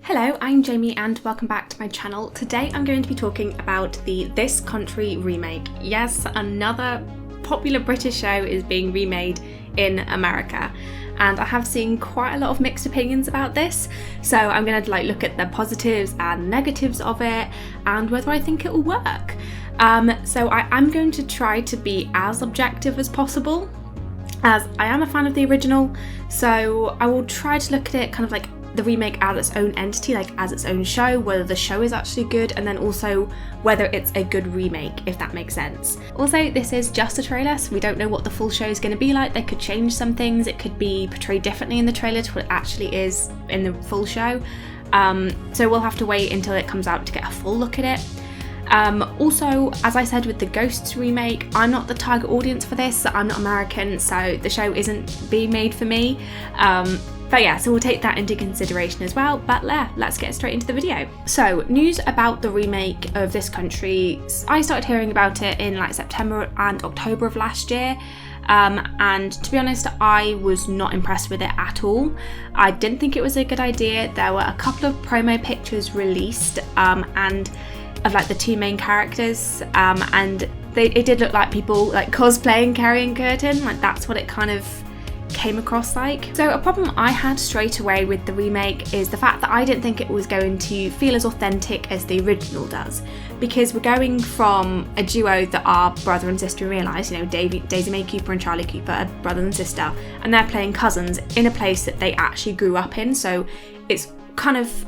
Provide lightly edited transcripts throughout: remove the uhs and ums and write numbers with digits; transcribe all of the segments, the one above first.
Hello, I'm Jamie and welcome back to my channel. Today I'm going to be talking about the This Country remake. Yes, another popular British show is being remade in America, and I have seen quite a lot of mixed opinions about this, so I'm going to look at the positives and negatives of it and whether I think it will work. So I'm going to try to be as objective as possible, as I am a fan of the original, so I will try to look at it kind of like the remake as its own entity, like as its own show, whether the show is actually good, and then also whether it's a good remake, if that makes sense. Also, this is just a trailer, so we don't know what the full show is going to be like. They could change some things, it could be portrayed differently in the trailer to what it actually is in the full show. So we'll have to wait until it comes out to get a full look at it. Also, as I said with the Ghosts remake, I'm not the target audience for this. I'm not American, so the show isn't being made for me. But yeah, so we'll take that into consideration as well. But let's get straight into the video. So, news about the remake of This Country. I started hearing about it in September and October of last year. And to be honest, I was not impressed with it at all. I didn't think it was a good idea. There were a couple of promo pictures released and of the two main characters, and it did look like people cosplaying Kerry and Kurtan. That's what it kind of came across like. So a problem I had straight away with the remake is the fact that I didn't think it was going to feel as authentic as the original does, because we're going from a duo that are brother and sister in real life. Daisy Mae Cooper and Charlie Cooper are brother and sister, and they're playing cousins in a place that they actually grew up in, so it's kind of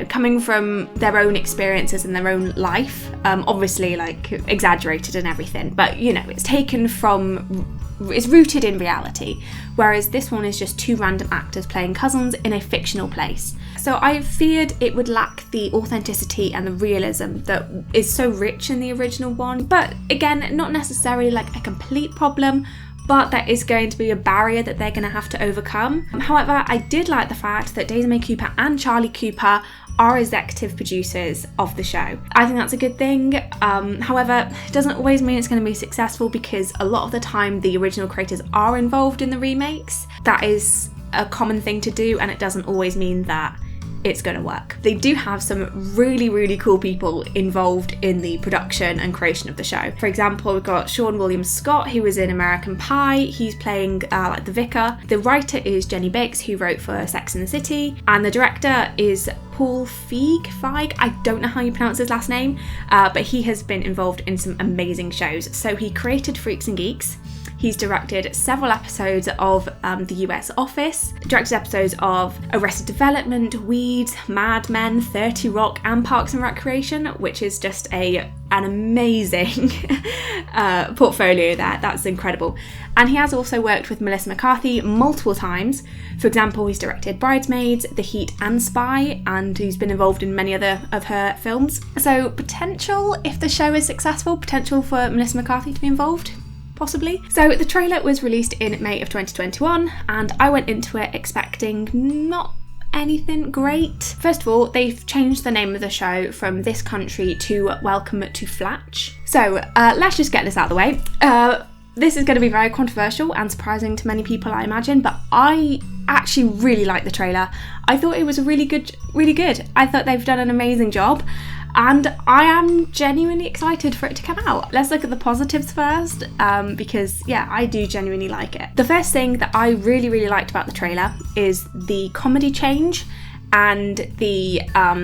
coming from their own experiences and their own life, obviously exaggerated and everything, but it's taken from, it's rooted in reality, whereas this one is just two random actors playing cousins in a fictional place. So I feared it would lack the authenticity and the realism that is so rich in the original one, but again, not necessarily a complete problem, but that is going to be a barrier that they're going to have to overcome. However, I did like the fact that Daisy Mae Cooper and Charlie Cooper are executive producers of the show. I think that's a good thing. However, it doesn't always mean it's going to be successful, because a lot of the time the original creators are involved in the remakes. That is a common thing to do, and it doesn't always mean that it's going to work. They do have some really, really cool people involved in the production and creation of the show. For example, we've got Seann William Scott, who was in American Pie. He's playing the vicar. The writer is Jenny Biggs, who wrote for Sex and the City, and the director is Paul Feig. I don't know how you pronounce his last name, but he has been involved in some amazing shows. So he created Freaks and Geeks. He's directed several episodes of The US Office, directed episodes of Arrested Development, Weeds, Mad Men, 30 Rock, and Parks and Recreation, which is just an amazing portfolio there. That's incredible. And he has also worked with Melissa McCarthy multiple times. For example, he's directed Bridesmaids, The Heat, and Spy, and he's been involved in many other of her films. So potential, if the show is successful, potential for Melissa McCarthy to be involved. Possibly. So the trailer was released in May of 2021, and I went into it expecting not anything great. First of all, they've changed the name of the show from This Country to Welcome to Flatch. So let's just get this out of the way. This is going to be very controversial and surprising to many people, I imagine, but I actually really liked the trailer. I thought it was really good. I thought they've done an amazing job, and I am genuinely excited for it to come out. Let's look at the positives first, because yeah, I do genuinely like it. The first thing that I really liked about the trailer is the comedy change and the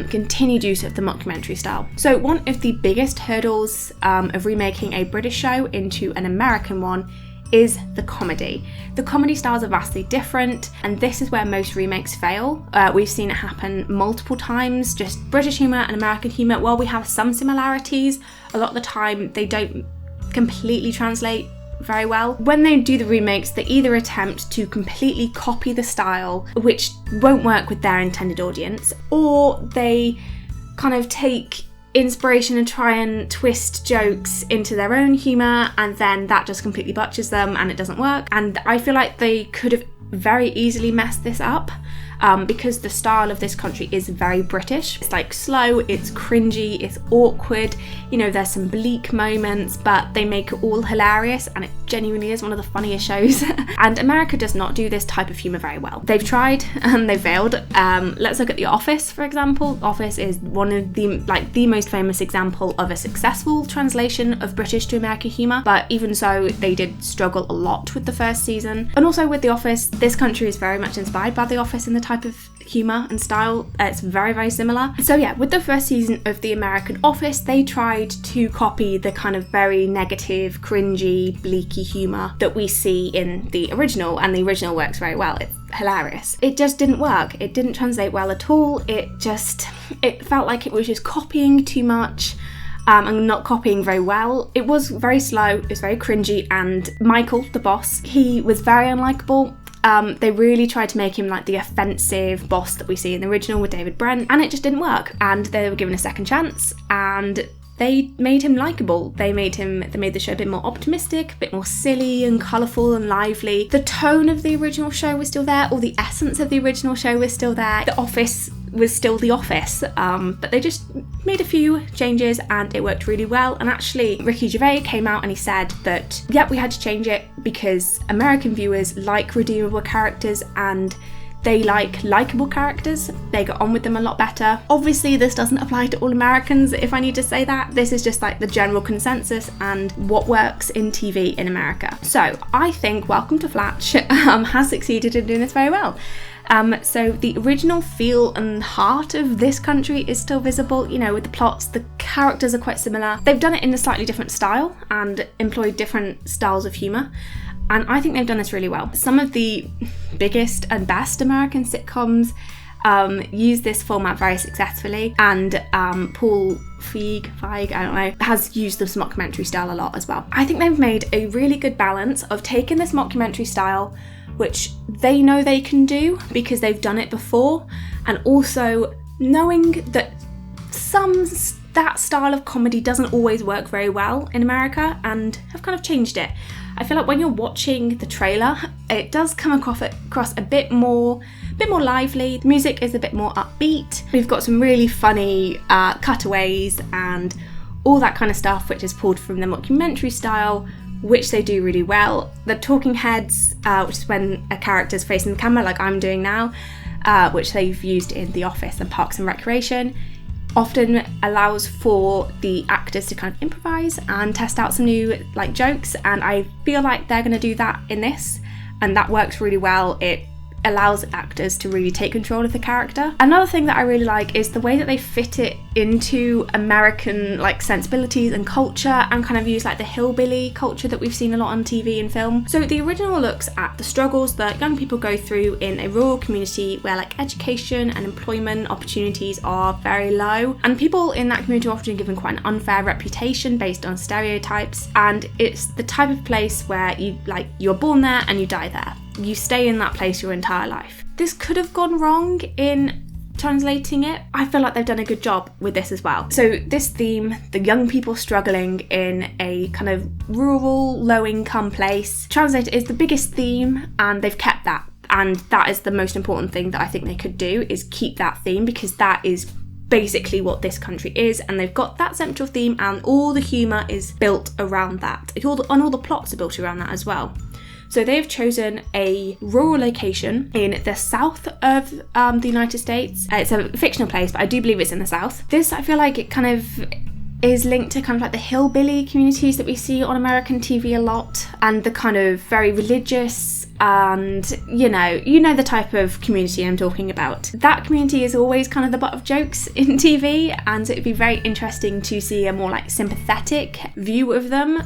continued use of the mockumentary style. So one of the biggest hurdles of remaking a British show into an American one is the comedy. The comedy styles are vastly different, and this is where most remakes fail. We've seen it happen multiple times. Just British humour and American humour, while we have some similarities, a lot of the time they don't completely translate very well. When they do the remakes, they either attempt to completely copy the style, which won't work with their intended audience, or they kind of take inspiration and try and twist jokes into their own humour, and then that just completely butchers them and it doesn't work. And I feel like they could have very easily messed this up. because the style of this country is very British. It's like slow, it's cringy, it's awkward, you know, there's some bleak moments, but they make it all hilarious, and it genuinely is one of the funniest shows. And America does not do this type of humour very well. They've tried and they've failed. Let's look at The Office, for example. Office is one of the most famous example of a successful translation of British to American humour, but even so, they did struggle a lot with the first season. And also with The Office, this country is very much inspired by The Office in the type of humour and style. It's very, very similar. So yeah, with the first season of the American Office, they tried to copy the kind of very negative, cringy, bleaky humour that we see in the original, and the original works very well. It's hilarious. It just didn't work. It didn't translate well at all. It felt like it was just copying too much. And not copying very well. It was very slow, it was very cringy, and Michael, the boss, he was very unlikable. They really tried to make him like the offensive boss that we see in the original with David Brent, and it just didn't work. And they were given a second chance, and they made him likable. They made the show a bit more optimistic, a bit more silly and colourful and lively. The tone of the original show was still there, or the essence of the original show was still there. The Office was still The Office, but they just made a few changes and it worked really well. And actually, Ricky Gervais came out and he said that, yep, we had to change it because American viewers like redeemable characters and they like likeable characters. They get on with them a lot better. Obviously, this doesn't apply to all Americans, if I need to say that. This is just like the general consensus and what works in TV in America. So I think Welcome to Flatch has succeeded in doing this very well. So the original feel and heart of this country is still visible, you know, with the plots, the characters are quite similar. They've done it in a slightly different style and employed different styles of humour. And I think they've done this really well. Some of the biggest and best American sitcoms use this format very successfully, and Paul Feig, I don't know, has used this mockumentary style a lot as well. I think they've made a really good balance of taking this mockumentary style, which they know they can do because they've done it before, and also knowing that that style of comedy doesn't always work very well in America, and have kind of changed it. I feel like when you're watching the trailer, it does come across a bit more lively. The music is a bit more upbeat. We've got some really funny cutaways and all that kind of stuff, which is pulled from the mockumentary style, which they do really well. The talking heads, which is when a character's facing the camera like I'm doing now, which they've used in The Office and Parks and Recreation, often allows for the actors to kind of improvise and test out some new like jokes, and I feel like they're going to do that in this, and that works really well. It allows actors to really take control of the character. Another thing that I really like is the way that they fit it into American like sensibilities and culture, and kind of use like the hillbilly culture that we've seen a lot on TV and film. So the original looks at the struggles that young people go through in a rural community where like education and employment opportunities are very low, and people in that community are often given quite an unfair reputation based on stereotypes, and it's the type of place where you're born there and you die there. You stay in that place your entire life. This could have gone wrong in translating it. I feel like they've done a good job with this as well. So this theme, the young people struggling in a kind of rural, low-income place, translated is the biggest theme, and they've kept that. And that is the most important thing that I think they could do, is keep that theme, because that is basically what this country is, and they've got that central theme, and all the humour is built around that. And all the plots are built around that as well. So they've chosen a rural location in the south of the United States. It's a fictional place, but I do believe it's in the south. This, I feel like it kind of is linked to kind of like the hillbilly communities that we see on American TV a lot, and the kind of very religious, and you know the type of community I'm talking about. That community is always kind of the butt of jokes in TV, and so it'd be very interesting to see a more like sympathetic view of them.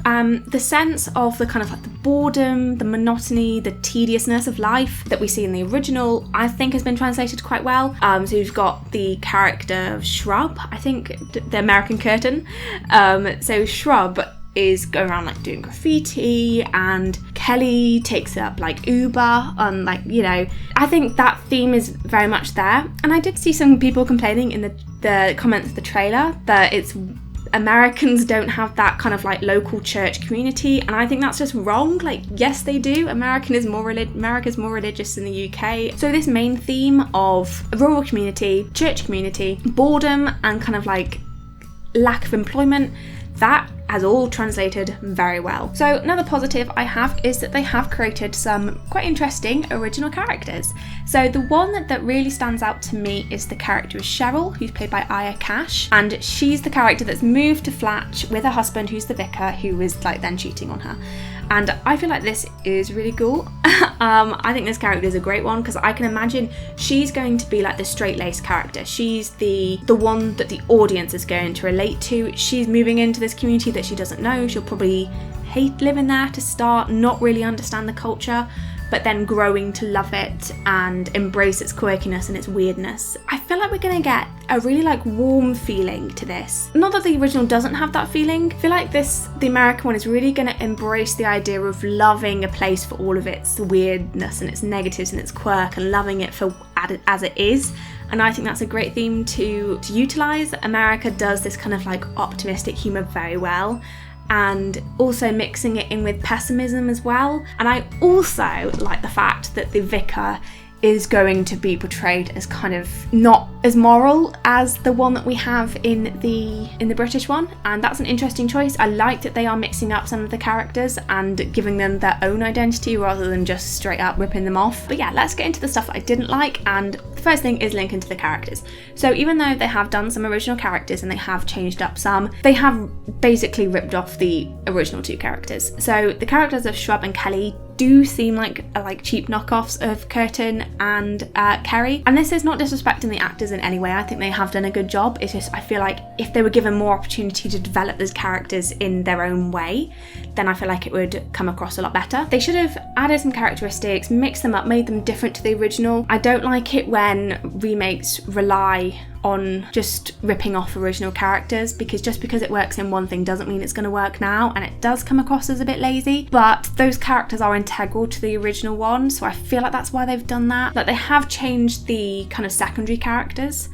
The sense of the kind of like the boredom, the monotony, the tediousness of life that we see in the original, I think has been translated quite well. So you've got the character of Shrub, I think the American Kurtan. So Shrub is going around like doing graffiti, and Kelly takes up like Uber, and I think that theme is very much there. And I did see some people complaining in the comments of the trailer that it's Americans don't have that kind of like local church community, and I think that's just wrong. Like, yes, they do. America's more religious than the UK. So this main theme of a rural community, church community, boredom, and kind of like lack of employment, that has all translated very well. So another positive I have is that they have created some quite interesting original characters. So the one that really stands out to me is the character of Cheryl, who's played by Aya Cash, and she's the character that's moved to Flatch with her husband, who's the vicar, who is like then cheating on her. And I feel like this is really cool. I think this character is a great one because I can imagine she's going to be like the straight-laced character. She's the one that the audience is going to relate to. She's moving into this community that she doesn't know. She'll probably hate living there to start, not really understand the culture, but then growing to love it and embrace its quirkiness and its weirdness. I feel like we're gonna get a really like warm feeling to this. Not that the original doesn't have that feeling. I feel like the American one is really gonna embrace the idea of loving a place for all of its weirdness and its negatives and its quirk, and loving it for as it is. And I think that's a great theme to utilise. America does this kind of like optimistic humour very well, and also mixing it in with pessimism as well. And I also like the fact that the vicar is going to be portrayed as kind of not as moral as the one that we have in the British one, and that's an interesting choice. I like that they are mixing up some of the characters and giving them their own identity rather than just straight up ripping them off. But yeah, let's get into the stuff that I didn't like, and the first thing is linking to the characters. So even though they have done some original characters and they have changed up some, they have basically ripped off the original two characters. So the characters of Shrub and Kelly do seem like cheap knockoffs of Kurtan and Kerry, and this is not disrespecting the actors in any way. I think they have done a good job. It's just I feel like if they were given more opportunity to develop those characters in their own way, then I feel like it would come across a lot better. They should have added some characteristics, mixed them up, made them different to the original. I don't like it when remakes rely on just ripping off original characters, because just because it works in one thing doesn't mean it's going to work now, and it does come across as a bit lazy. But those characters are integral to the original one, so I feel like that's why they've done that. Like, they have changed the kind of secondary characters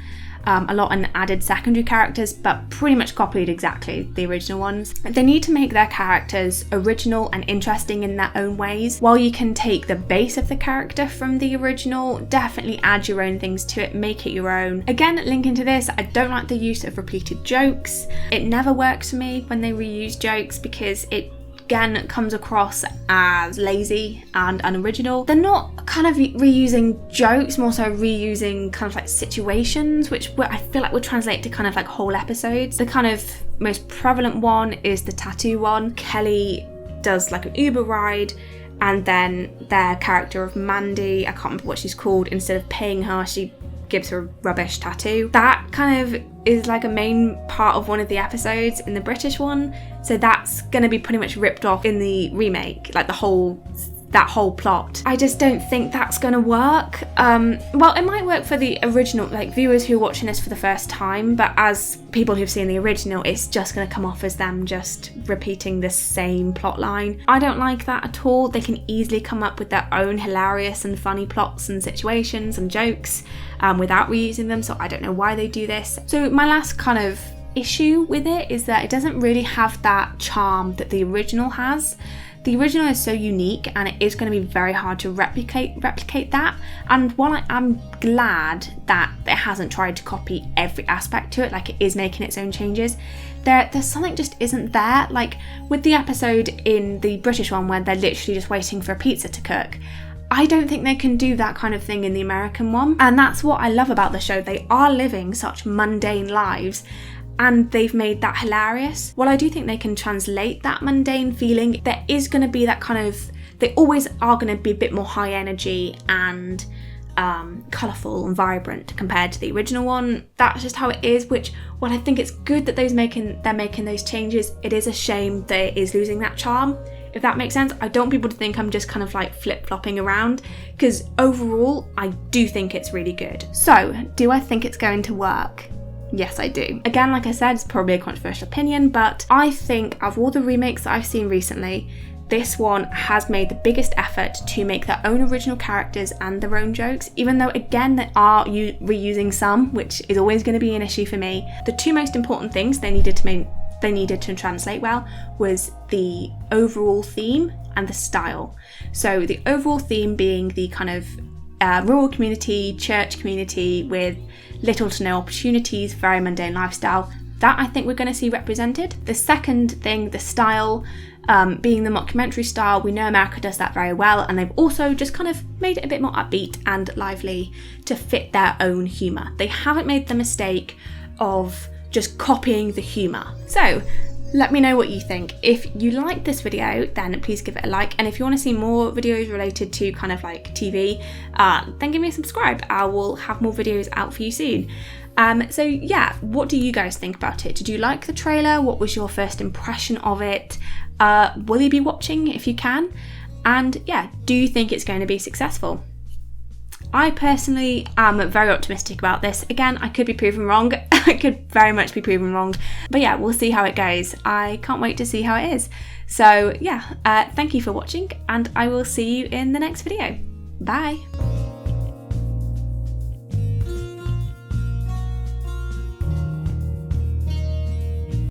a lot and added secondary characters, but pretty much copied exactly the original ones. They need to make their characters original and interesting in their own ways. While you can take the base of the character from the original, definitely add your own things to it, make it your own. Again, linking to this, I don't like the use of repeated jokes. It never works for me when they reuse jokes, because it again comes across as lazy and unoriginal. They're not kind of reusing jokes, more so reusing kind of like situations, which I feel like would translate to kind of like whole episodes. The kind of most prevalent one is the tattoo one. Kelly does like an Uber ride, and then their character of Mandy, I can't remember what she's called, instead of paying her, she gives her a rubbish tattoo. That kind of is like a main part of one of the episodes in the British one, so that's going to be pretty much ripped off in the remake, like that whole plot. I just don't think that's going to work. Well, it might work for the original, like viewers who are watching this for the first time, but as people who've seen the original, it's just going to come off as them just repeating the same plot line. I don't like that at all. They can easily come up with their own hilarious and funny plots and situations and jokes without reusing them, so I don't know why they do this. So my last kind of issue with it is that it doesn't really have that charm that the original has. The original is so unique, and it is going to be very hard to replicate that. And while I'm glad that it hasn't tried to copy every aspect to it, like it is making its own changes, there's something just isn't there. Like with the episode in the British one where they're literally just waiting for a pizza to cook, I don't think they can do that kind of thing in the American one. And that's what I love about the show. They are living such mundane lives, and they've made that hilarious. While I do think they can translate that mundane feeling, there is going to be that kind of, they always are going to be a bit more high energy and colourful and vibrant compared to the original one. That's just how it is, which, while I think it's good that they're making those changes, it is a shame that it is losing that charm, if that makes sense. I don't want people to think I'm just kind of like flip-flopping around, because overall I do think it's really good. So, do I think it's going to work? Yes, I do. Again, like I said, it's probably a controversial opinion, but I think of all the remakes that I've seen recently, this one has made the biggest effort to make their own original characters and their own jokes, even though, again, they are reusing some, which is always going to be an issue for me. The two most important things they needed to they needed to translate well was the overall theme and the style. So the overall theme being the kind of rural community, church community with little to no opportunities, very mundane lifestyle. That I think we're going to see represented. The second thing, the style, being the mockumentary style, we know America does that very well, and they've also just kind of made it a bit more upbeat and lively to fit their own humour. They haven't made the mistake of just copying the humour. So let me know what you think. If you like this video, then please give it a like, and if you want to see more videos related to kind of like TV, then give me a subscribe. I will have more videos out for you soon. So yeah, what do you guys think about it? Did you like the trailer? What was your first impression of it? Will you be watching if you can? And yeah, do you think it's going to be successful? I personally am very optimistic about this. Again, I could be proven wrong. I could very much be proven wrong. But yeah, we'll see how it goes. I can't wait to see how it is. So yeah, thank you for watching, and I will see you in the next video. Bye.